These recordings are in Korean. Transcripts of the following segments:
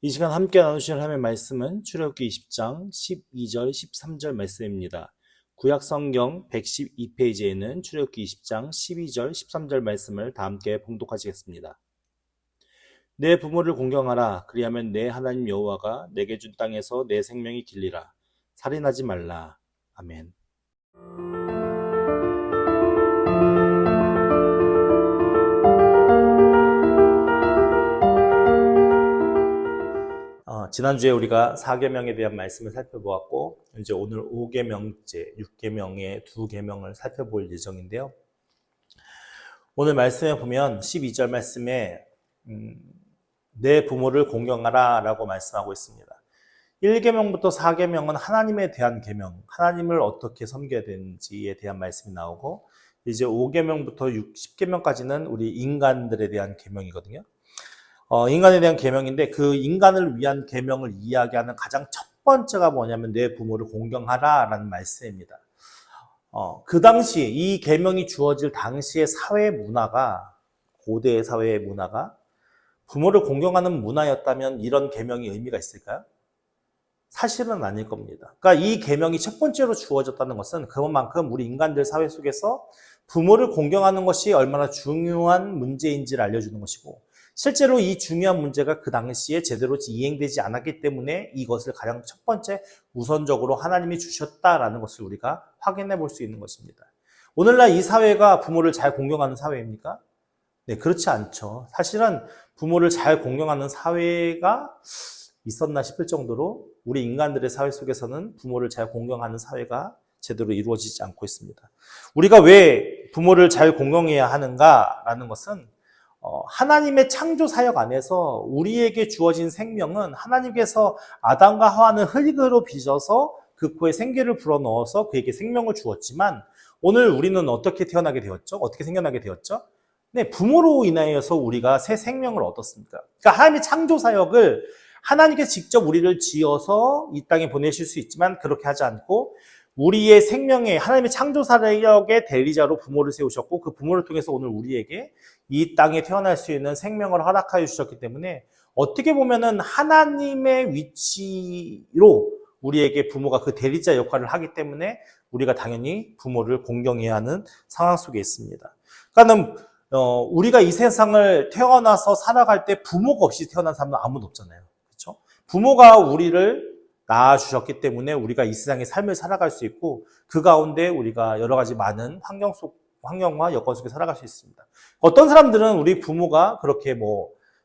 이 시간 함께 나누실 하나님의 말씀은 출애굽기 20장 12절 13절 말씀입니다. 구약 성경 112페이지에는 출애굽기 20장 12절 13절 말씀을 다 함께 봉독하시겠습니다. 내 부모를 공경하라. 그리하면 내 하나님 여호와가 내게 준 땅에서 내 생명이 길리라. 살인하지 말라. 아멘. 지난주에 우리가 4계명에 대한 말씀을 살펴보았고 이제 오늘 5계명째, 6계명의 2계명을 살펴볼 예정인데요. 오늘 말씀에 보면 12절 말씀에 내 부모를 공경하라 라고 말씀하고 있습니다. 1계명부터 4계명은 하나님에 대한 계명, 하나님을 어떻게 섬겨야 되는지에 대한 말씀이 나오고 이제 5계명부터 10계명까지는 우리 인간들에 대한 계명이거든요. 인간에 대한 계명인데 그 인간을 위한 계명을 이야기하는 가장 첫 번째가 뭐냐면 내 부모를 공경하라 라는 말씀입니다. 그 당시 이 계명이 주어질 당시의 사회 문화가 고대 사회의 문화가 부모를 공경하는 문화였다면 이런 계명이 의미가 있을까요? 사실은 아닐 겁니다. 그러니까 이 계명이 첫 번째로 주어졌다는 것은 그만큼 우리 인간들 사회 속에서 부모를 공경하는 것이 얼마나 중요한 문제인지를 알려주는 것이고 실제로 이 중요한 문제가 그 당시에 제대로 이행되지 않았기 때문에 이것을 가장 첫 번째 우선적으로 하나님이 주셨다라는 것을 우리가 확인해 볼 수 있는 것입니다. 오늘날 이 사회가 부모를 잘 공경하는 사회입니까? 네, 그렇지 않죠. 사실은 부모를 잘 공경하는 사회가 있었나 싶을 정도로 우리 인간들의 사회 속에서는 부모를 잘 공경하는 사회가 제대로 이루어지지 않고 있습니다. 우리가 왜 부모를 잘 공경해야 하는가라는 것은 하나님의 창조 사역 안에서 우리에게 주어진 생명은 하나님께서 아담과 하와는 흙으로 빚어서 그 코에 생기를 불어넣어서 그에게 생명을 주었지만 오늘 우리는 어떻게 태어나게 되었죠? 어떻게 생겨나게 되었죠? 네, 부모로 인하여서 우리가 새 생명을 얻었습니다. 그러니까 하나님의 창조 사역을 하나님께서 직접 우리를 지어서 이 땅에 보내실 수 있지만 그렇게 하지 않고 우리의 생명에 하나님의 창조 사역의 대리자로 부모를 세우셨고 그 부모를 통해서 오늘 우리에게 이 땅에 태어날 수 있는 생명을 허락하여 주셨기 때문에 어떻게 보면은 하나님의 위치로 우리에게 부모가 그 대리자 역할을 하기 때문에 우리가 당연히 부모를 공경해야 하는 상황 속에 있습니다. 그러니까 우리가 이 세상을 태어나서 살아갈 때 부모가 없이 태어난 사람은 아무도 없잖아요. 그렇죠? 부모가 우리를 낳아주셨기 때문에 우리가 이 세상의 삶을 살아갈 수 있고 그 가운데 우리가 여러 가지 많은 환경과 여건 속에 살아갈 수 있습니다. 어떤 사람들은 우리 부모가 그렇게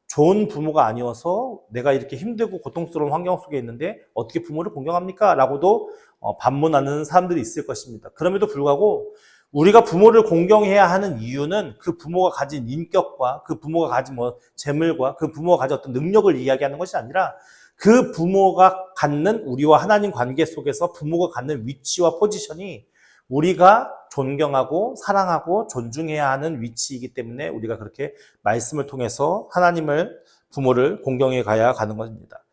좋은 부모가 아니어서 내가 이렇게 힘들고 고통스러운 환경 속에 있는데 어떻게 부모를 공경합니까? 라고도 반문하는 사람들이 있을 것입니다. 그럼에도 불구하고 우리가 부모를 공경해야 하는 이유는 그 부모가 가진 인격과 그 부모가 가진 재물과 그 부모가 가진 어떤 능력을 이야기하는 것이 아니라 그 부모가 갖는 우리와 하나님 관계 속에서 부모가 갖는 위치와 포지션이 우리가 존경하고 사랑하고 존중해야 하는 위치이기 때문에 우리가 그렇게 말씀을 통해서 부모를 공경해 가야 가는 것입니다.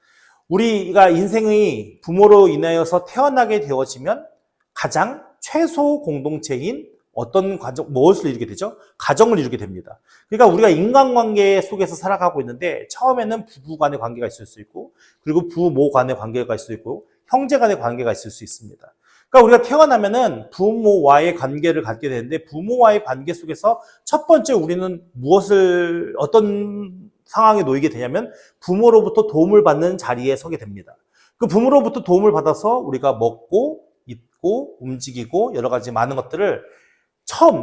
우리가 인생의 부모로 인하여서 태어나게 되어지면 가장 최소 공동체인 어떤 무엇을 이루게 되죠? 가정을 이루게 됩니다. 그러니까 우리가 인간관계 속에서 살아가고 있는데 처음에는 부부 간의 관계가 있을 수 있고 그리고 부모 간의 관계가 있을 수 있고 형제 간의 관계가 있을 수 있습니다. 그러니까 우리가 태어나면은 부모와의 관계를 갖게 되는데 부모와의 관계 속에서 첫 번째 우리는 어떤 상황에 놓이게 되냐면 부모로부터 도움을 받는 자리에 서게 됩니다. 그 부모로부터 도움을 받아서 우리가 먹고 입고 움직이고 여러 가지 많은 것들을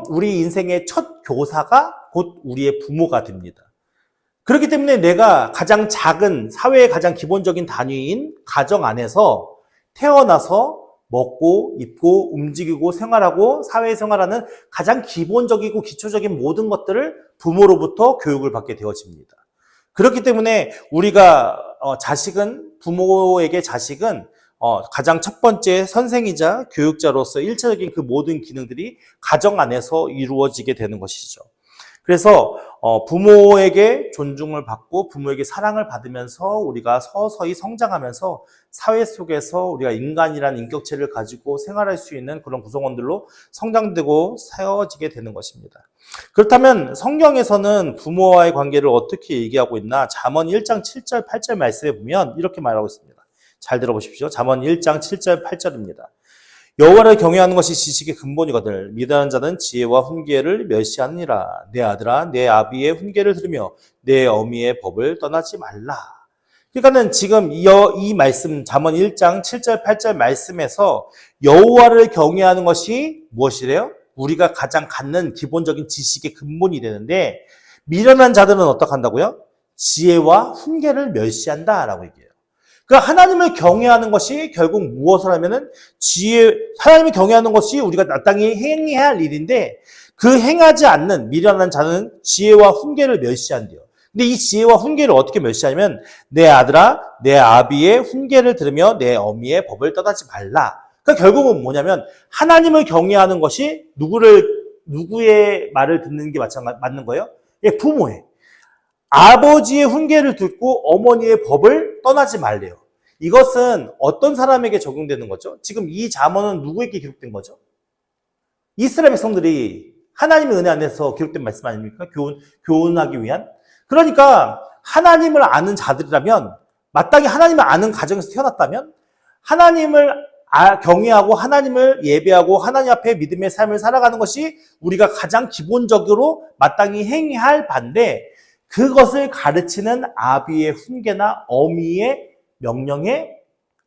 우리 인생의 첫 교사가 곧 우리의 부모가 됩니다. 그렇기 때문에 내가 가장 작은 사회의 가장 기본적인 단위인 가정 안에서 태어나서 먹고 입고 움직이고 생활하고 사회생활하는 가장 기본적이고 기초적인 모든 것들을 부모로부터 교육을 받게 되어집니다. 그렇기 때문에 우리가 부모에게 자식은 가장 첫 번째 선생이자 교육자로서 1차적인 그 모든 기능들이 가정 안에서 이루어지게 되는 것이죠. 그래서 부모에게 존중을 받고 부모에게 사랑을 받으면서 우리가 서서히 성장하면서 사회 속에서 우리가 인간이라는 인격체를 가지고 생활할 수 있는 그런 구성원들로 성장되고 세워지게 되는 것입니다. 그렇다면 성경에서는 부모와의 관계를 어떻게 얘기하고 있나? 잠언 1장 7절 8절 말씀에 보면 이렇게 말하고 있습니다. 잘 들어보십시오. 잠언 1장 7절 8절입니다. 여호와를 경외하는 것이 지식의 근본이거늘 미련한 자는 지혜와 훈계를 멸시하느니라. 내 아들아 내 아비의 훈계를 들으며 내 어미의 법을 떠나지 말라. 그러니까는 지금 이 말씀 잠언 1장 7절 8절 말씀에서 여호와를 경외하는 것이 무엇이래요? 우리가 가장 갖는 기본적인 지식의 근본이 되는데 미련한 자들은 어떻게 한다고요? 지혜와 훈계를 멸시한다라고 얘기해요. 그러니까 하나님을 경외하는 것이 결국 무엇을 하면은 하나님을 경외하는 것이 우리가 마땅히 행해야 할 일인데 그 행하지 않는 미련한 자는 지혜와 훈계를 멸시한대요. 근데 이 지혜와 훈계를 어떻게 멸시하냐면 내 아들아 내 아비의 훈계를 들으며 내 어미의 법을 떠나지 말라. 그러니까 결국은 뭐냐면 하나님을 경외하는 것이 누구의 말을 듣는 게 맞는 거예요? 예, 부모의. 아버지의 훈계를 듣고 어머니의 법을 떠나지 말래요. 이것은 어떤 사람에게 적용되는 거죠? 지금 이 잠언은 누구에게 기록된 거죠? 이스라엘 백성들이 하나님의 은혜 안에서 기록된 말씀 아닙니까? 교훈하기 위한. 그러니까 하나님을 아는 자들이라면 마땅히 하나님을 아는 가정에서 태어났다면 하나님을 경외하고 하나님을 예배하고 하나님 앞에 믿음의 삶을 살아가는 것이 우리가 가장 기본적으로 마땅히 행해야 할 반대 그것을 가르치는 아비의 훈계나 어미의 명령에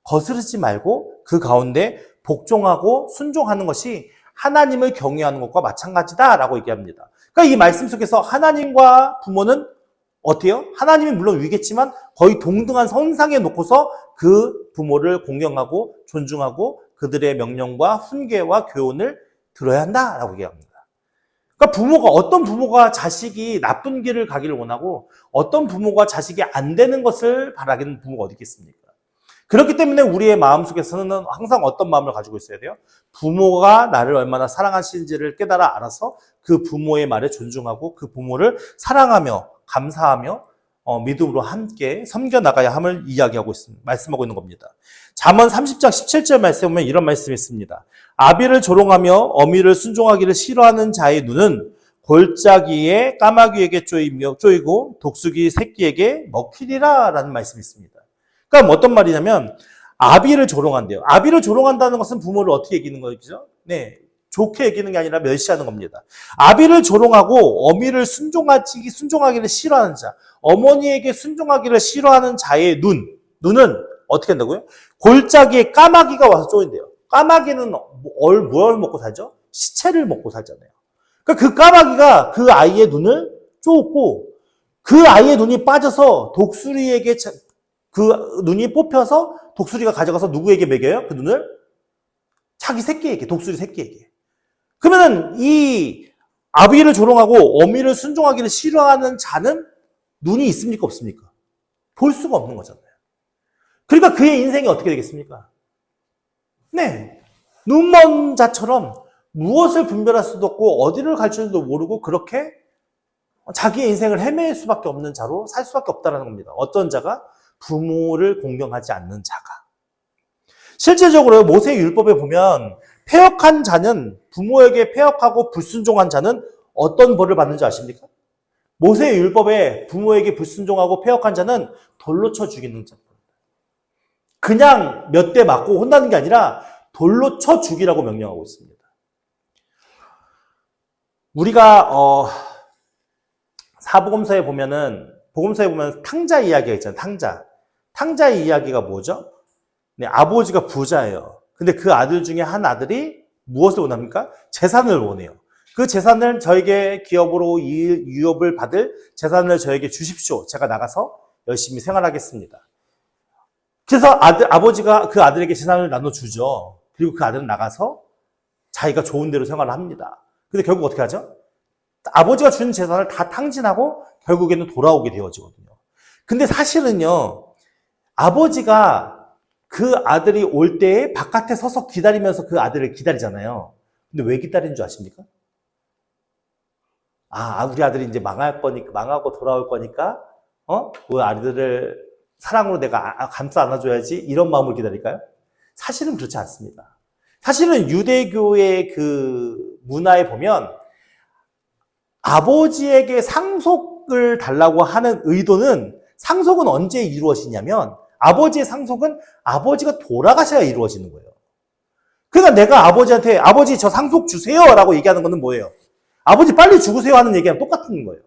거스르지 말고 그 가운데 복종하고 순종하는 것이 하나님을 경외하는 것과 마찬가지다라고 얘기합니다. 그러니까 이 말씀 속에서 하나님과 부모는 어때요? 하나님이 물론 위겠지만 거의 동등한 선상에 놓고서 그 부모를 공경하고 존중하고 그들의 명령과 훈계와 교훈을 들어야 한다라고 얘기합니다. 그러니까 어떤 부모가 자식이 나쁜 길을 가기를 원하고 어떤 부모가 자식이 안 되는 것을 바라기는 부모가 어디 있겠습니까? 그렇기 때문에 우리의 마음속에서는 항상 어떤 마음을 가지고 있어야 돼요? 부모가 나를 얼마나 사랑하시는지를 깨달아 알아서 그 부모의 말에 존중하고 그 부모를 사랑하며 감사하며 믿음으로 함께 섬겨나가야 함을 말씀하고 있는 겁니다. 잠언 30장 17절 말씀에 보면 이런 말씀이 있습니다. 아비를 조롱하며 어미를 순종하기를 싫어하는 자의 눈은 골짜기에 까마귀에게 쪼이고 독수리 새끼에게 먹히리라 라는 말씀이 있습니다. 그러니까 어떤 말이냐면 아비를 조롱한대요. 아비를 조롱한다는 것은 부모를 어떻게 얘기하는 거죠? 네, 좋게 얘기하는 게 아니라 멸시하는 겁니다. 아비를 조롱하고 어미를 순종하기를 싫어하는 자, 어머니에게 순종하기를 싫어하는 자의 눈은 어떻게 한다고요? 골짜기에 까마귀가 와서 쪼인대요. 까마귀는 뭘 먹고 살죠? 시체를 먹고 살잖아요. 그러니까 그 까마귀가 그 아이의 눈을 쪼고 그 아이의 눈이 빠져서 독수리에게 그 눈이 뽑혀서 독수리가 가져가서 누구에게 먹여요? 그 눈을? 자기 새끼에게, 독수리 새끼에게. 그러면은 이 아비를 조롱하고 어미를 순종하기를 싫어하는 자는 눈이 있습니까? 없습니까? 볼 수가 없는 거잖아요. 그러니까 그의 인생이 어떻게 되겠습니까? 네. 눈먼 자처럼 무엇을 분별할 수도 없고 어디를 갈 줄도 모르고 그렇게 자기의 인생을 헤맬 수밖에 없는 자로 살 수밖에 없다는 겁니다. 어떤 자가? 부모를 공경하지 않는 자가. 실제적으로 모세 율법에 보면 패역한 자는 부모에게 패역하고 불순종한 자는 어떤 벌을 받는지 아십니까? 모세 율법에 부모에게 불순종하고 패역한 자는 돌로 쳐 죽이는 자. 그냥 몇 대 맞고 혼나는 게 아니라 돌로 쳐 죽이라고 명령하고 있습니다. 우리가 복음서에 보면 탕자 이야기가 있잖아요. 탕자의 이야기가 뭐죠? 네, 아버지가 부자예요. 근데 그 아들 중에 한 아들이 무엇을 원합니까? 재산을 원해요. 그 재산을 저에게 기업으로 유업을 받을 재산을 저에게 주십시오. 제가 나가서 열심히 생활하겠습니다. 그래서 아버지가 그 아들에게 재산을 나눠주죠. 그리고 그 아들은 나가서 자기가 좋은 대로 생활을 합니다. 근데 결국 어떻게 하죠? 아버지가 준 재산을 다 탕진하고 결국에는 돌아오게 되어지거든요. 근데 사실은요, 아버지가 그 아들이 올 때에 바깥에 서서 기다리면서 그 아들을 기다리잖아요. 근데 왜 기다리는 줄 아십니까? 우리 아들이 이제 망하고 돌아올 거니까, 그 아이들을 사랑으로 내가 감싸 안아줘야지, 이런 마음을 기다릴까요? 사실은 그렇지 않습니다. 사실은 유대교의 그 문화에 보면 아버지에게 상속을 달라고 하는 의도는, 상속은 언제 이루어지냐면 아버지의 상속은 아버지가 돌아가셔야 이루어지는 거예요. 그러니까 내가 아버지한테 아버지 저 상속 주세요 라고 얘기하는 거는 뭐예요? 아버지 빨리 죽으세요 하는 얘기랑 똑같은 거예요.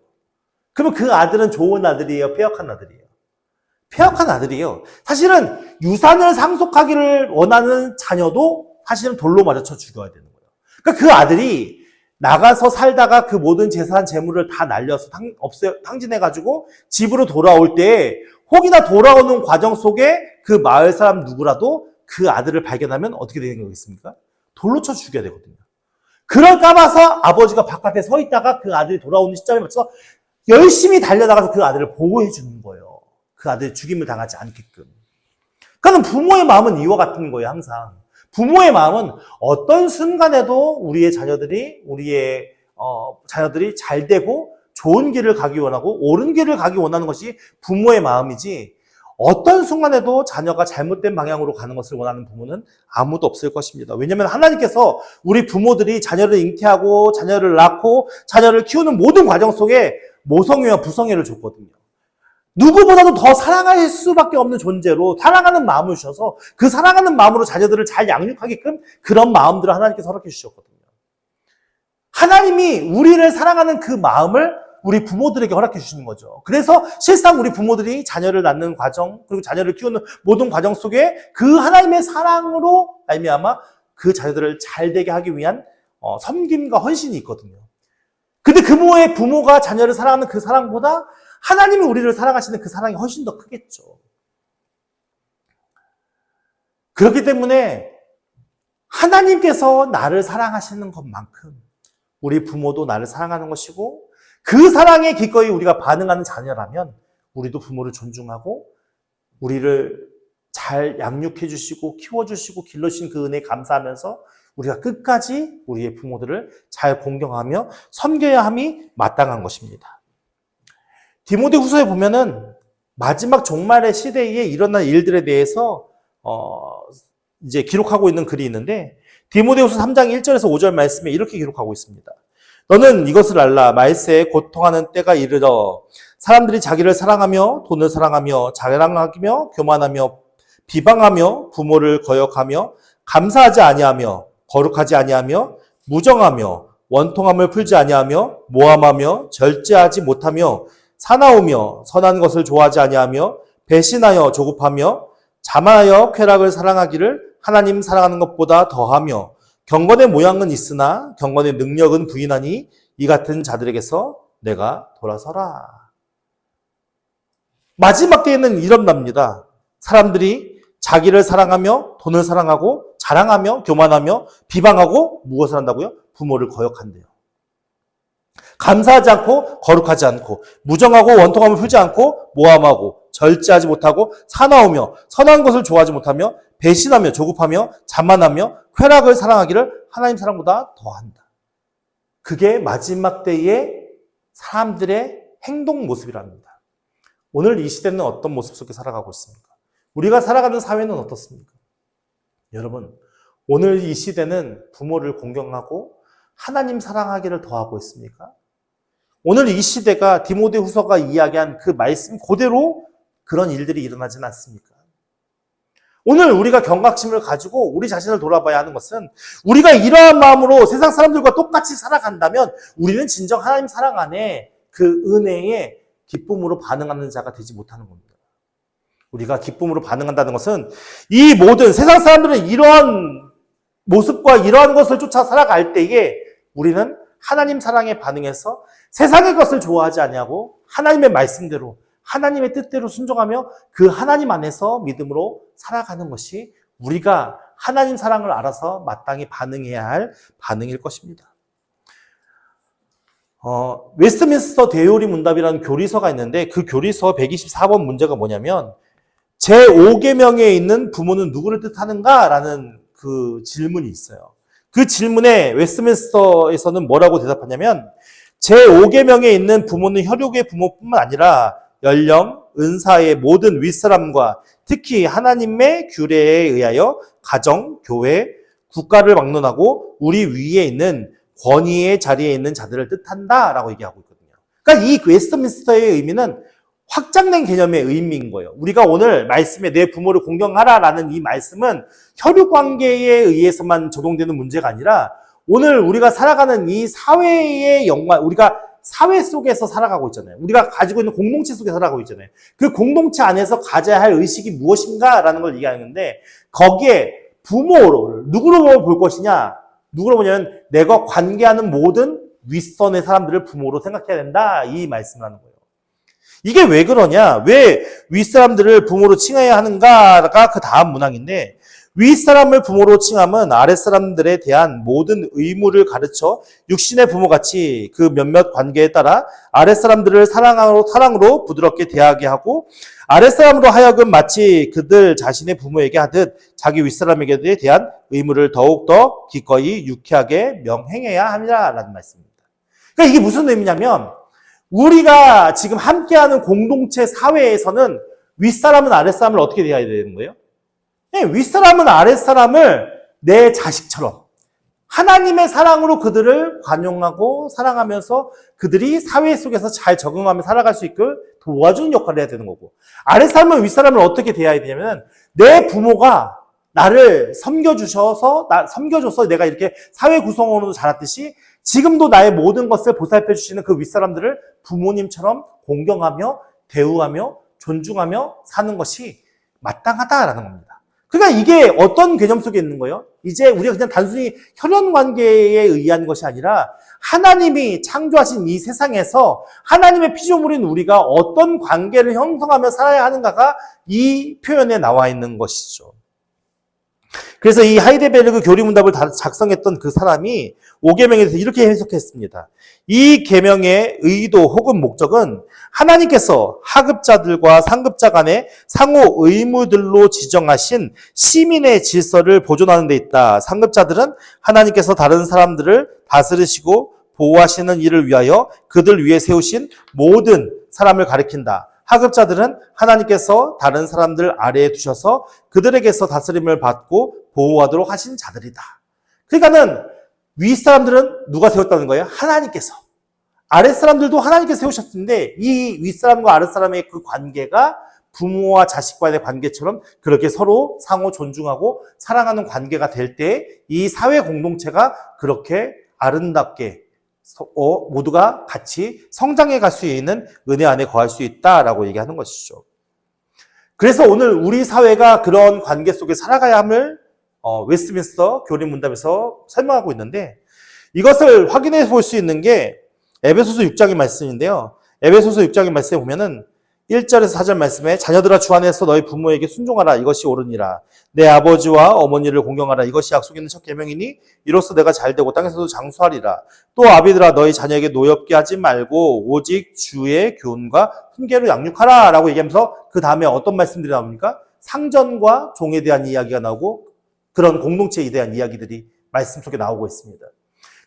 그러면 그 아들은 좋은 아들이에요? 폐역한 아들이에요? 폐역한 아들이에요. 사실은 유산을 상속하기를 원하는 자녀도 사실은 돌로 맞아쳐 죽여야 되는 거예요. 그러니까 그 아들이 나가서 살다가 그 모든 재산, 재물을 다 날려서 탕진해가지고 집으로 돌아올 때 혹이나 돌아오는 과정 속에 그 마을 사람 누구라도 그 아들을 발견하면 어떻게 되는 거겠습니까? 돌로 쳐 죽여야 되거든요. 그럴까 봐서 아버지가 바깥에 서 있다가 그 아들이 돌아오는 시점에 맞춰서 열심히 달려나가서 그 아들을 보호해 주는 거예요. 그 아들이 죽임을 당하지 않게끔. 그러니까 부모의 마음은 이와 같은 거예요, 항상. 부모의 마음은 어떤 순간에도 우리의 자녀들이 잘 되고 좋은 길을 가기 원하고 옳은 길을 가기 원하는 것이 부모의 마음이지, 어떤 순간에도 자녀가 잘못된 방향으로 가는 것을 원하는 부모는 아무도 없을 것입니다. 왜냐하면 하나님께서 우리 부모들이 자녀를 잉태하고 자녀를 낳고 자녀를 키우는 모든 과정 속에 모성애와 부성애를 줬거든요. 누구보다도 더 사랑할 수밖에 없는 존재로 사랑하는 마음을 주셔서 그 사랑하는 마음으로 자녀들을 잘 양육하게끔 그런 마음들을 하나님께서 허락해 주셨거든요. 하나님이 우리를 사랑하는 그 마음을 우리 부모들에게 허락해 주시는 거죠. 그래서 실상 우리 부모들이 자녀를 낳는 과정, 그리고 자녀를 키우는 모든 과정 속에 그 하나님의 사랑으로 말미암아 그 자녀들을 잘 되게 하기 위한 섬김과 헌신이 있거든요. 근데 부모가 자녀를 사랑하는 그 사랑보다 하나님이 우리를 사랑하시는 그 사랑이 훨씬 더 크겠죠. 그렇기 때문에 하나님께서 나를 사랑하시는 것만큼 우리 부모도 나를 사랑하는 것이고, 그 사랑에 기꺼이 우리가 반응하는 자녀라면 우리도 부모를 존중하고 우리를 잘 양육해 주시고 키워주시고 길러주신 그 은혜에 감사하면서 우리가 끝까지 우리의 부모들을 잘 공경하며 섬겨야 함이 마땅한 것입니다. 디모데후서에 보면은 마지막 종말의 시대에 일어난 일들에 대해서 이제 기록하고 있는 글이 있는데, 디모데후서 3장 1절에서 5절 말씀에 이렇게 기록하고 있습니다. 너는 이것을 알라. 말세에 고통하는 때가 이르러 사람들이 자기를 사랑하며 돈을 사랑하며 자랑하며 교만하며 비방하며 부모를 거역하며 감사하지 아니하며 거룩하지 아니하며 무정하며 원통함을 풀지 아니하며 모함하며 절제하지 못하며 사나우며 선한 것을 좋아하지 아니하며 배신하여 조급하며 자만하여 쾌락을 사랑하기를 하나님 사랑하는 것보다 더하며 경건의 모양은 있으나 경건의 능력은 부인하니 이 같은 자들에게서 내가 돌아서라. 마지막 때에는 이런답니다. 사람들이 자기를 사랑하며 돈을 사랑하고 자랑하며 교만하며 비방하고 무엇을 한다고요? 부모를 거역한대요. 감사하지 않고 거룩하지 않고 무정하고 원통함을 풀지 않고 모함하고 절제하지 못하고 사나우며 선한 것을 좋아하지 못하며 배신하며 조급하며 자만하며 쾌락을 사랑하기를 하나님 사랑보다 더한다. 그게 마지막 때의 사람들의 행동 모습이랍니다. 오늘 이 시대는 어떤 모습 속에 살아가고 있습니까? 우리가 살아가는 사회는 어떻습니까? 여러분, 오늘 이 시대는 부모를 공경하고 하나님 사랑하기를 더하고 있습니까? 오늘 이 시대가 디모데후서가 이야기한 그 말씀 그대로 그런 일들이 일어나지는 않습니까? 오늘 우리가 경각심을 가지고 우리 자신을 돌아봐야 하는 것은, 우리가 이러한 마음으로 세상 사람들과 똑같이 살아간다면 우리는 진정 하나님 사랑 안에 그 은혜에 기쁨으로 반응하는 자가 되지 못하는 겁니다. 우리가 기쁨으로 반응한다는 것은 이 모든 세상 사람들은 이러한 모습과 이러한 것을 쫓아 살아갈 때에 우리는 하나님 사랑에 반응해서 세상의 것을 좋아하지 아니하고 하나님의 말씀대로 하나님의 뜻대로 순종하며 그 하나님 안에서 믿음으로 살아가는 것이 우리가 하나님 사랑을 알아서 마땅히 반응해야 할 반응일 것입니다. 웨스트민스터 대요리 문답이라는 교리서가 있는데, 그 교리서 124번 문제가 뭐냐면 제5계명에 있는 부모는 누구를 뜻하는가? 라는 그 질문이 있어요. 그 질문에 웨스트민스터에서는 뭐라고 대답하냐면, 제5계명에 있는 부모는 혈육의 부모뿐만 아니라 연령, 은사의 모든 윗사람과 특히 하나님의 규례에 의하여 가정, 교회, 국가를 막론하고 우리 위에 있는 권위의 자리에 있는 자들을 뜻한다라고 얘기하고 있거든요. 그러니까 이 웨스트민스터의 의미는 확장된 개념의 의미인 거예요. 우리가 오늘 말씀에 내 부모를 공경하라라는 이 말씀은 혈육 관계에 의해서만 적용되는 문제가 아니라 오늘 우리가 살아가는 이 사회의 우리가 사회 속에서 살아가고 있잖아요. 우리가 가지고 있는 공동체 속에 살아가고 있잖아요. 그 공동체 안에서 가져야 할 의식이 무엇인가라는 걸 얘기하는데 거기에 부모를 누구로 볼 것이냐? 누구로 보냐면 내가 관계하는 모든 윗선의 사람들을 부모로 생각해야 된다. 이 말씀을 하는 거예요. 이게 왜 그러냐? 왜 윗사람들을 부모로 칭해야 하는가가 그 다음 문항인데 윗사람을 부모로 칭함은 아랫사람들에 대한 모든 의무를 가르쳐 육신의 부모같이 그 몇몇 관계에 따라 아랫사람들을 사랑으로 부드럽게 대하게 하고 아랫사람으로 하여금 마치 그들 자신의 부모에게 하듯 자기 윗사람에게 대한 의무를 더욱더 기꺼이 유쾌하게 명행해야 합니다라는 말씀입니다. 그러니까 이게 무슨 의미냐면 우리가 지금 함께하는 공동체 사회에서는 윗사람은 아랫사람을 어떻게 대해야 되는 거예요? 네, 윗사람은 아랫사람을 내 자식처럼 하나님의 사랑으로 그들을 관용하고 사랑하면서 그들이 사회 속에서 잘 적응하며 살아갈 수 있게 도와주는 역할을 해야 되는 거고 아랫사람은 윗사람을 어떻게 대해야 되냐면 내 부모가 나를 섬겨줘서 내가 이렇게 사회 구성원으로 자랐듯이 지금도 나의 모든 것을 보살펴 주시는 그 윗사람들을 부모님처럼 공경하며 대우하며 존중하며 사는 것이 마땅하다라는 겁니다. 그러니까 이게 어떤 개념 속에 있는 거예요? 이제 우리가 그냥 단순히 혈연 관계에 의한 것이 아니라 하나님이 창조하신 이 세상에서 하나님의 피조물인 우리가 어떤 관계를 형성하며 살아야 하는가가 이 표현에 나와 있는 것이죠. 그래서 이 하이데베르그 교리문답을 작성했던 그 사람이 5계명에 대해서 이렇게 해석했습니다. 이 계명의 의도 혹은 목적은 하나님께서 하급자들과 상급자 간의 상호 의무들로 지정하신 시민의 질서를 보존하는 데 있다. 상급자들은 하나님께서 다른 사람들을 다스리시고 보호하시는 일을 위하여 그들 위에 세우신 모든 사람을 가리킨다. 하급자들은 하나님께서 다른 사람들 아래에 두셔서 그들에게서 다스림을 받고 보호하도록 하신 자들이다. 그러니까는 윗사람들은 누가 세웠다는 거예요? 하나님께서. 아랫사람들도 하나님께서 세우셨는데 이 윗사람과 아랫사람의 그 관계가 부모와 자식과의 관계처럼 그렇게 서로 상호 존중하고 사랑하는 관계가 될 때 이 사회 공동체가 그렇게 아름답게 모두가 같이 성장해 갈 수 있는 은혜 안에 거할 수 있다라고 얘기하는 것이죠. 그래서 오늘 우리 사회가 그런 관계 속에 살아가야 함을 웨스트민스터 교리문답에서 설명하고 있는데 이것을 확인해 볼 수 있는 게 에베소서 6장의 말씀인데요. 에베소서 6장의 말씀에 보면은 1절에서 4절 말씀에 자녀들아 주 안에서 너희 부모에게 순종하라 이것이 옳으니라. 내 아버지와 어머니를 공경하라 이것이 약속 있는 첫 계명이니 이로써 내가 잘되고 땅에서도 장수하리라. 또 아비들아 너희 자녀에게 노엽게 하지 말고 오직 주의 교훈과 훈계로 양육하라 라고 얘기하면서 그 다음에 어떤 말씀들이 나옵니까? 상전과 종에 대한 이야기가 나오고 그런 공동체에 대한 이야기들이 말씀 속에 나오고 있습니다.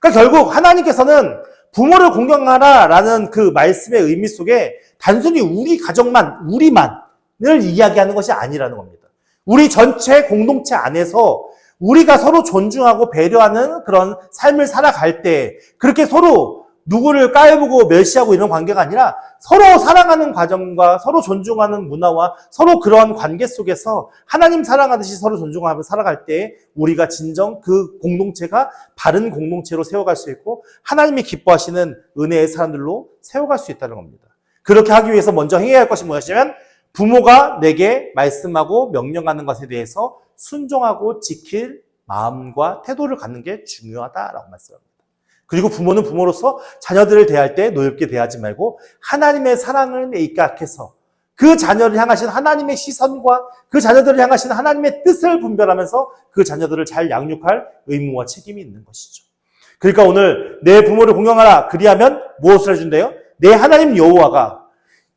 그러니까 결국 하나님께서는 부모를 공경하라라는 그 말씀의 의미 속에 단순히 우리 가정만, 우리만을 이야기하는 것이 아니라는 겁니다. 우리 전체 공동체 안에서 우리가 서로 존중하고 배려하는 그런 삶을 살아갈 때 그렇게 서로 누구를 까여보고 멸시하고 이런 관계가 아니라 서로 사랑하는 과정과 서로 존중하는 문화와 서로 그런 관계 속에서 하나님 사랑하듯이 서로 존중하며 살아갈 때 우리가 진정 그 공동체가 바른 공동체로 세워갈 수 있고 하나님이 기뻐하시는 은혜의 사람들로 세워갈 수 있다는 겁니다. 그렇게 하기 위해서 먼저 행해야 할 것이 무엇이냐면 부모가 내게 말씀하고 명령하는 것에 대해서 순종하고 지킬 마음과 태도를 갖는 게 중요하다라고 말씀합니다. 그리고 부모는 부모로서 자녀들을 대할 때 노엽게 대하지 말고 하나님의 사랑을 입각해서 그 자녀를 향하신 하나님의 시선과 그 자녀들을 향하신 하나님의 뜻을 분별하면서 그 자녀들을 잘 양육할 의무와 책임이 있는 것이죠. 그러니까 오늘 내 부모를 공경하라. 그리하면 무엇을 해준대요? 내 하나님 여호와가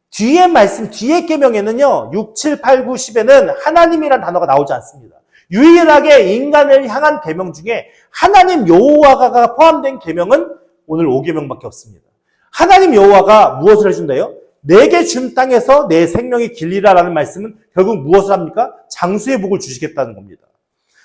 뒤에 말씀, 뒤에 계명에는요 6, 7, 8, 9, 10에는 하나님이라는 단어가 나오지 않습니다. 유일하게 인간을 향한 계명 중에 하나님 여호와가 포함된 계명은 오늘 5계명밖에 없습니다. 하나님 여호와가 무엇을 해준다요? 내게 준 땅에서 내 생명이 길리라라는 말씀은 결국 무엇을 합니까? 장수의 복을 주시겠다는 겁니다.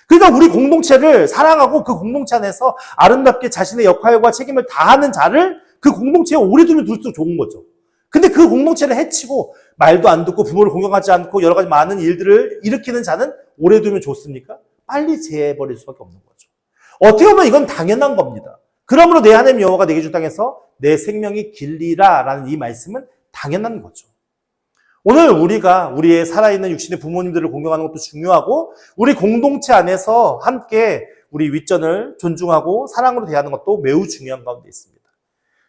그러니까 우리 공동체를 사랑하고 그 공동체 안에서 아름답게 자신의 역할과 책임을 다하는 자를 그 공동체에 오래 두면 둘수록 좋은 거죠. 근데 그 공동체를 해치고 말도 안 듣고 부모를 공경하지 않고 여러 가지 많은 일들을 일으키는 자는 오래 두면 좋습니까? 빨리 제해버릴 수밖에 없는 거죠. 어떻게 보면 이건 당연한 겁니다. 그러므로 내 하나님 여호와가 내게 준 땅에서 내 생명이 길리라 라는 이 말씀은 당연한 거죠. 오늘 우리가 우리의 살아있는 육신의 부모님들을 공경하는 것도 중요하고 우리 공동체 안에서 함께 우리 윗전을 존중하고 사랑으로 대하는 것도 매우 중요한 가운데 있습니다.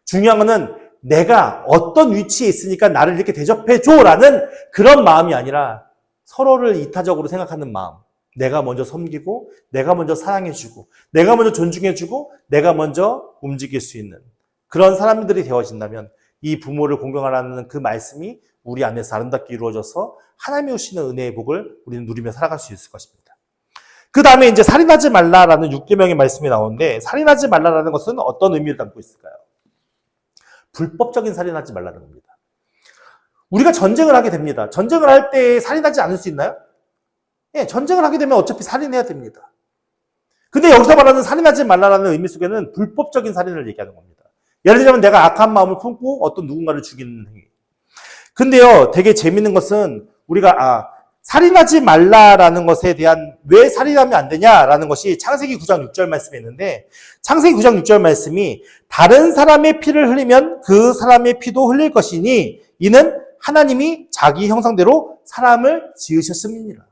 중요한 것은 내가 어떤 위치에 있으니까 나를 이렇게 대접해줘라는 그런 마음이 아니라 서로를 이타적으로 생각하는 마음. 내가 먼저 섬기고 내가 먼저 사랑해주고 내가 먼저 존중해주고 내가 먼저 움직일 수 있는 그런 사람들이 되어진다면 이 부모를 공경하라는 그 말씀이 우리 안에서 아름답게 이루어져서 하나님이 주시는 은혜의 복을 우리는 누리며 살아갈 수 있을 것입니다. 그 다음에 이제 살인하지 말라라는 6계명의 말씀이 나오는데 살인하지 말라라는 것은 어떤 의미를 담고 있을까요? 불법적인 살인하지 말라는 겁니다. 우리가 전쟁을 하게 됩니다. 전쟁을 할 때 살인하지 않을 수 있나요? 예, 전쟁을 하게 되면 어차피 살인해야 됩니다. 근데 여기서 말하는 살인하지 말라라는 의미 속에는 불법적인 살인을 얘기하는 겁니다. 예를 들자면 내가 악한 마음을 품고 어떤 누군가를 죽이는 행위. 근데요, 되게 재밌는 것은 우리가 살인하지 말라라는 것에 대한 왜 살인하면 안 되냐라는 것이 창세기 9장 6절 말씀에 있는데 창세기 9장 6절 말씀이 다른 사람의 피를 흘리면 그 사람의 피도 흘릴 것이니 이는 하나님이 자기 형상대로 사람을 지으셨음이니라.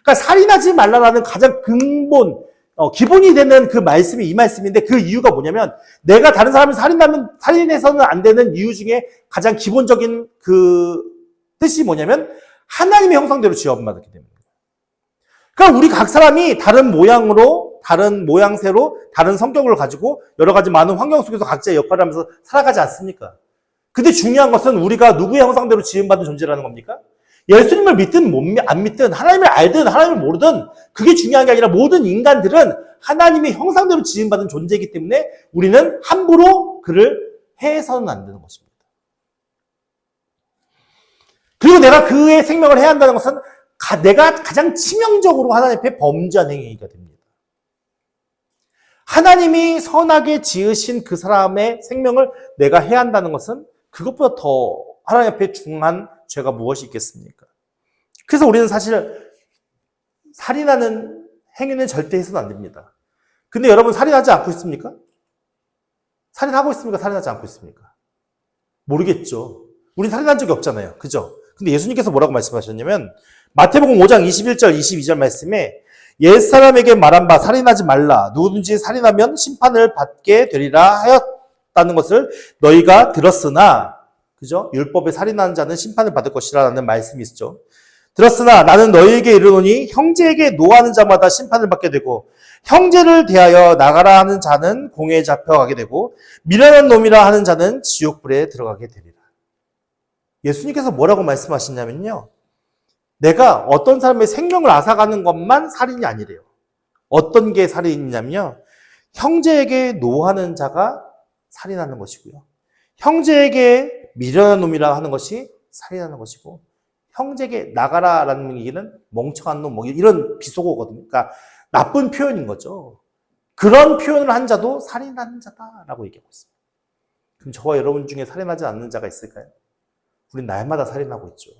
그러니까 살인하지 말라라는 가장 근본 기본이 되는 그 말씀이 이 말씀인데 그 이유가 뭐냐면 내가 다른 사람을 살인해서는 안 되는 이유 중에 가장 기본적인 그 뜻이 뭐냐면 하나님의 형상대로 지어받았기 때문입니다. 그러니까 우리 각 사람이 다른 모양으로, 다른 모양새로, 다른 성격을 가지고 여러 가지 많은 환경 속에서 각자의 역할을 하면서 살아가지 않습니까? 근데 중요한 것은 우리가 누구의 형상대로 지음받은 존재라는 겁니까? 예수님을 믿든 안 믿든 하나님을 알든 하나님을 모르든 그게 중요한 게 아니라 모든 인간들은 하나님의 형상대로 지음받은 존재이기 때문에 우리는 함부로 그를 해서는 안 되는 것입니다. 그리고 내가 그의 생명을 해야 한다는 것은 내가 가장 치명적으로 하나님 앞에 범죄한 행위가 됩니다. 하나님이 선하게 지으신 그 사람의 생명을 내가 해야 한다는 것은 그것보다 더 하나님 앞에 중한 죄가 무엇이 있겠습니까? 그래서 우리는 사실 살인하는 행위는 절대 해서는 안 됩니다. 근데 여러분 살인하지 않고 있습니까? 살인하고 있습니까? 살인하지 않고 있습니까? 모르겠죠. 우린 살인한 적이 없잖아요. 그죠? 근데 예수님께서 뭐라고 말씀하셨냐면 마태복음 5장 21절 22절 말씀에 옛사람에게 말한 바 살인하지 말라 누구든지 살인하면 심판을 받게 되리라 하였다는 것을 너희가 들었으나 그죠? 율법에 살인하는 자는 심판을 받을 것이라는 말씀이 있죠. 들었으나 나는 너희에게 이르노니 형제에게 노하는 자마다 심판을 받게 되고 형제를 대하여 나가라 하는 자는 공회에 잡혀가게 되고 미련한 놈이라 하는 자는 지옥불에 들어가게 되리라. 예수님께서 뭐라고 말씀하시냐면요. 내가 어떤 사람의 생명을 앗아가는 것만 살인이 아니래요. 어떤 게 살인이냐면요. 형제에게 노하는 자가 살인하는 것이고요. 형제에게 미련한 놈이라 하는 것이 살인하는 것이고 형제에게 나가라라는 얘기는 멍청한 놈, 이런 비속어거든요. 그러니까 나쁜 표현인 거죠. 그런 표현을 한 자도 살인하는 자다라고 얘기하고 있습니다. 그럼 저와 여러분 중에 살인하지 않는 자가 있을까요? 우린 날마다 살인하고 있죠.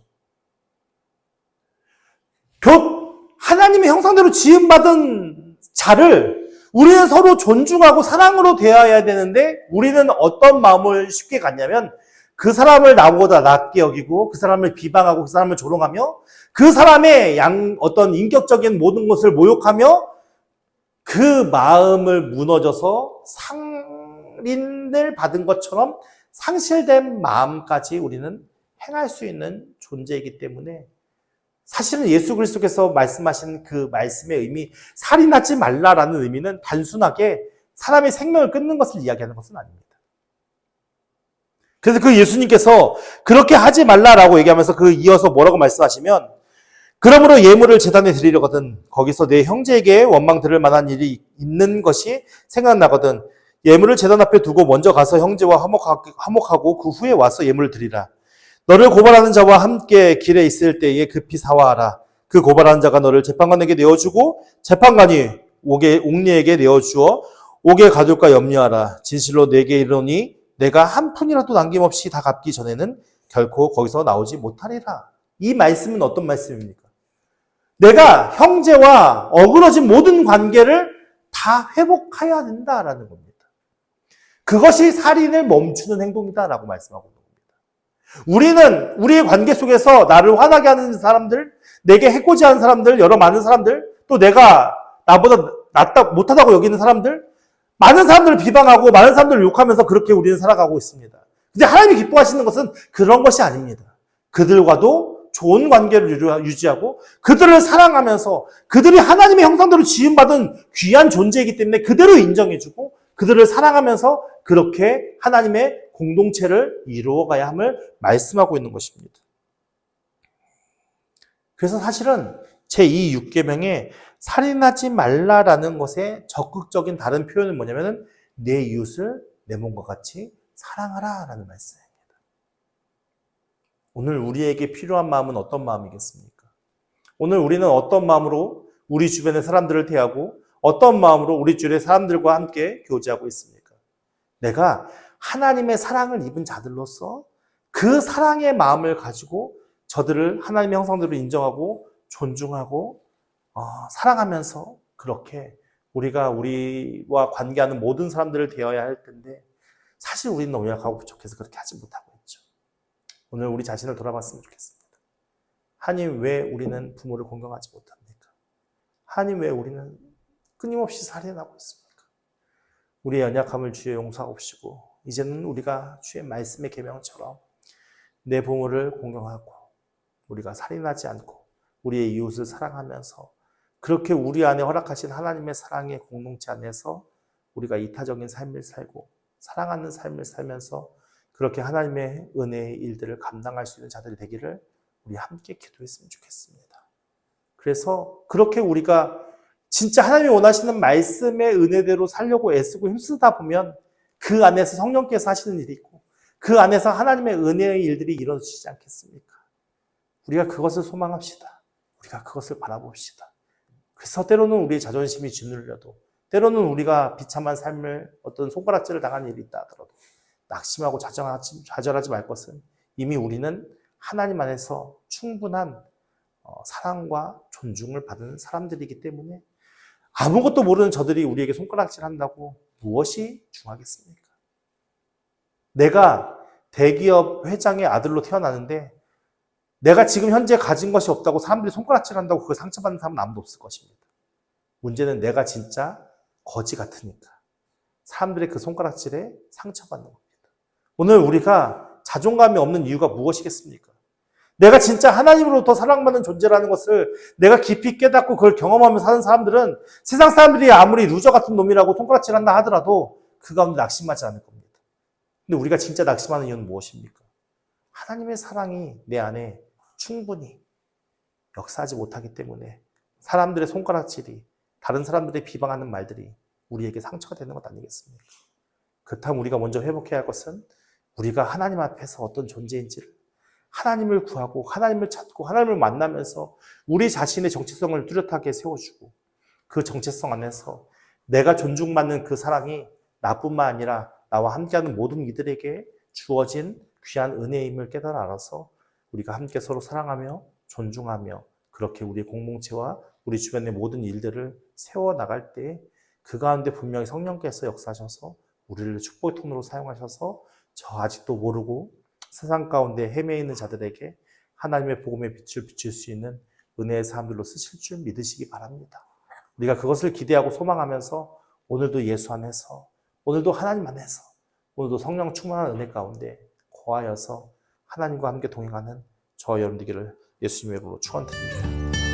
하나님의 형상대로 지음받은 자를 우리는 서로 존중하고 사랑으로 대해야 되는데 우리는 어떤 마음을 쉽게 갖냐면 그 사람을 나보다 낮게 여기고 그 사람을 비방하고 그 사람을 조롱하며 그 사람의 어떤 인격적인 모든 것을 모욕하며 그 마음을 무너져서 살인을 받은 것처럼 상실된 마음까지 우리는 행할 수 있는 존재이기 때문에 사실은 예수 그리스도께서 말씀하신 그 말씀의 의미, 살인하지 말라라는 의미는 단순하게 사람의 생명을 끊는 것을 이야기하는 것은 아닙니다. 그래서 그 예수님께서 그렇게 하지 말라라고 얘기하면서 그 이어서 뭐라고 말씀하시면 그러므로 예물을 제단에 드리려거든 거기서 내 형제에게 원망 들을 만한 일이 있는 것이 생각나거든 예물을 제단 앞에 두고 먼저 가서 형제와 화목하고 그 후에 와서 예물을 드리라. 너를 고발하는 자와 함께 길에 있을 때에 급히 사화하라. 그 고발하는 자가 너를 재판관에게 내어주고 재판관이 옥리에게 내어주어 옥에 가둘까 염려하라. 진실로 내게 이르노니 내가 한 푼이라도 남김없이 다 갚기 전에는 결코 거기서 나오지 못하리라. 이 말씀은 어떤 말씀입니까? 내가 형제와 어그러진 모든 관계를 다 회복해야 된다라는 겁니다. 그것이 살인을 멈추는 행동이다라고 말씀하고 있는 겁니다. 우리는 우리의 관계 속에서 나를 화나게 하는 사람들, 내게 해코지하는 사람들, 여러 많은 사람들, 또 내가 나보다 못하다고 여기는 사람들, 많은 사람들을 비방하고 많은 사람들을 욕하면서 그렇게 우리는 살아가고 있습니다. 근데 하나님이 기뻐하시는 것은 그런 것이 아닙니다. 그들과도 좋은 관계를 유지하고 그들을 사랑하면서 그들이 하나님의 형상대로 지음받은 귀한 존재이기 때문에 그대로 인정해주고 그들을 사랑하면서 그렇게 하나님의 공동체를 이루어가야 함을 말씀하고 있는 것입니다. 그래서 사실은 제2 6계명에 살인하지 말라라는 것의 적극적인 다른 표현은 뭐냐면은 내 이웃을 내 몸과 같이 사랑하라라는 말씀입니다. 오늘 우리에게 필요한 마음은 어떤 마음이겠습니까? 오늘 우리는 어떤 마음으로 우리 주변의 사람들을 대하고 어떤 마음으로 우리 주변의 사람들과 함께 교제하고 있습니까? 내가 하나님의 사랑을 입은 자들로서 그 사랑의 마음을 가지고 저들을 하나님의 형상대로 인정하고 존중하고 사랑하면서 그렇게 우리와 관계하는 모든 사람들을 대해야 할 텐데 사실 우리는 너무 약하고 부족해서 그렇게 하지 못하고 있죠. 오늘 우리 자신을 돌아봤으면 좋겠습니다. 하나님, 왜 우리는 부모를 공경하지 못합니까? 하나님, 왜 우리는 끊임없이 살인하고 있습니까? 우리의 연약함을 주의 용서하옵시고 이제는 우리가 주의 말씀의 계명처럼 내 부모를 공경하고 우리가 살인하지 않고 우리의 이웃을 사랑하면서 그렇게 우리 안에 허락하신 하나님의 사랑의 공동체 안에서 우리가 이타적인 삶을 살고 사랑하는 삶을 살면서 그렇게 하나님의 은혜의 일들을 감당할 수 있는 자들이 되기를 우리 함께 기도했으면 좋겠습니다. 그래서 그렇게 우리가 진짜 하나님이 원하시는 말씀의 은혜대로 살려고 애쓰고 힘쓰다 보면 그 안에서 성령께서 하시는 일이 있고 그 안에서 하나님의 은혜의 일들이 이루어지지 않겠습니까? 우리가 그것을 소망합시다. 우리가 그것을 바라봅시다. 그래서 때로는 우리의 자존심이 짓눌려도 때로는 우리가 비참한 삶을 어떤 손가락질을 당한 일이 있다 하더라도 낙심하고 좌절하지 말 것은 이미 우리는 하나님 안에서 충분한 사랑과 존중을 받은 사람들이기 때문에 아무것도 모르는 저들이 우리에게 손가락질한다고 무엇이 중하겠습니까? 내가 대기업 회장의 아들로 태어나는데 내가 지금 현재 가진 것이 없다고 사람들이 손가락질한다고 그걸 상처받는 사람은 아무도 없을 것입니다. 문제는 내가 진짜 거지 같으니까 사람들의 그 손가락질에 상처받는 겁니다. 오늘 우리가 자존감이 없는 이유가 무엇이겠습니까? 내가 진짜 하나님으로부터 사랑받는 존재라는 것을 내가 깊이 깨닫고 그걸 경험하면서 사는 사람들은 세상 사람들이 아무리 루저 같은 놈이라고 손가락질한다 하더라도 그 가운데 낙심하지 않을 겁니다. 근데 우리가 진짜 낙심하는 이유는 무엇입니까? 하나님의 사랑이 내 안에 충분히 역사하지 못하기 때문에 사람들의 손가락질이 다른 사람들의 비방하는 말들이 우리에게 상처가 되는 것 아니겠습니까? 그렇다면 우리가 먼저 회복해야 할 것은 우리가 하나님 앞에서 어떤 존재인지를 하나님을 구하고 하나님을 찾고 하나님을 만나면서 우리 자신의 정체성을 뚜렷하게 세워주고 그 정체성 안에서 내가 존중받는 그 사랑이 나뿐만 아니라 나와 함께하는 모든 이들에게 주어진 귀한 은혜임을 깨달아 알아서 우리가 함께 서로 사랑하며 존중하며 그렇게 우리의 공동체와 우리 주변의 모든 일들을 세워나갈 때 그 가운데 분명히 성령께서 역사하셔서 우리를 축복의 통로로 사용하셔서 저 아직도 모르고 세상 가운데 헤매 있는 자들에게 하나님의 복음의 빛을 비출 수 있는 은혜의 사람들로 쓰실 줄 믿으시기 바랍니다. 우리가 그것을 기대하고 소망하면서 오늘도 예수 안에서 오늘도 하나님 안에서 오늘도 성령 충만한 은혜 가운데 거하여서 하나님과 함께 동행하는 저와 여러분 되기를 예수님의 이름으로 축원드립니다.